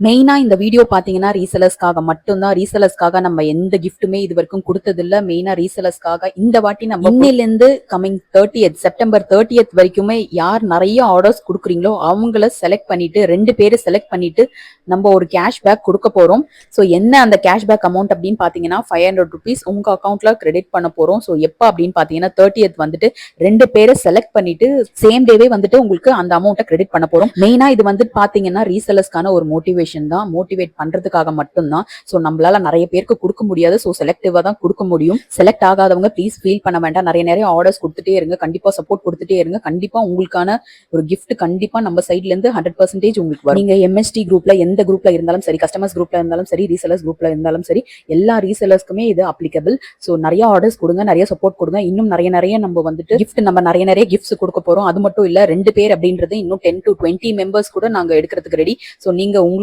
மெயினா இந்த வீடியோ பாத்தீங்கன்னா ரீசெலர்ஸ்க்காக மட்டும்தான். ரீசெலர்ஸ்க்காக நம்ம எந்த கிஃப்ட்டுமே இது வரைக்கும் கொடுத்தது இல்ல. மெயினா ரீசெலர்ஸ்க்காக இந்த வாட்டி நம்ம இன்னிலிருந்து கமிங் 30th செப்டம்பர் 30th வரைக்குமே யார் நிறைய ஆர்டர்ஸ் கொடுக்குறீங்களோ அவங்கள செலக்ட் பண்ணிட்டு 2 பேரை செலக்ட் பண்ணிட்டு நம்ம ஒரு கேஷ்பேக் கொடுக்க போறோம். ஸோ என்ன அந்த கேஷ்பேக் அமௌண்ட் அப்படின்னு பாத்தீங்கன்னா 500 rupees உங்க அக்கௌண்ட்ல கிரெடிட் பண்ண போறோம். ஸோ எப்ப அப்படின்னு பாத்தீங்கன்னா 30th வந்துட்டு 2 பேரை செலக்ட் பண்ணிட்டு சேம் டேவே வந்துட்டு உங்களுக்கு அந்த அமௌண்ட்டை கிரெடிட் பண்ண போறோம். மெயினா இது வந்து பாத்தீங்கன்னா ரீசெலர்ஸ்க்கான ஒரு மோட்டிவேஷன் தான், மோட்டிவேட் பண்றதுக்காக மட்டும்தான். ஸோ நம்மளால நிறைய பேருக்கு கொடுக்க முடியாது. ஸோ செலக்டிவா தான் கொடுக்க முடியும். செலக்ட் ஆகாதவங்க ப்ளீஸ் ஃபீல் பண்ண வேண்டாம். நிறைய ஆர்டர்ஸ் கொடுத்துட்டே இருங்க, கண்டிப்பா சப்போர்ட் கொடுத்துட்டே இருங்க. கண்டிப்பா உங்களுக்கான ஒரு கிஃப்ட் கண்டிப்பா நம்ம சைட்ல இருந்து 100% உங்களுக்கு வரும். நீங்க எம்எஸ்டி குரூப்ல எந்த குரூப்ல இருந்தாலும் சரி, கஸ்டமர்ஸ் குரூப்ல இருந்தாலும் சரி, ரீசெலர்ஸ் குரூப்ல இருந்தாலும் சரி, எல்லா ரீசெலர்ஸ்க்குமே இது அப்ளிகபிள். ஸோ நிறைய ஆர்டர்ஸ் கொடுங்க, நிறைய சப்போர்ட் கொடுங்க. இன்னும் நிறைய நம்ம வந்துட்டு கிஃப்ட் நம்ம நிறைய கிஃப்ட்ஸ் கொடுக்க போறோம். அது மட்டும் இல்ல 2 பேர் அப்படின்றது இன்னும் 10 to 20 மெம்பர்ஸ் கூட நாங்க எடுக்கிறதுக்கு ரெடி. ஸோ நீங்க உங்களோட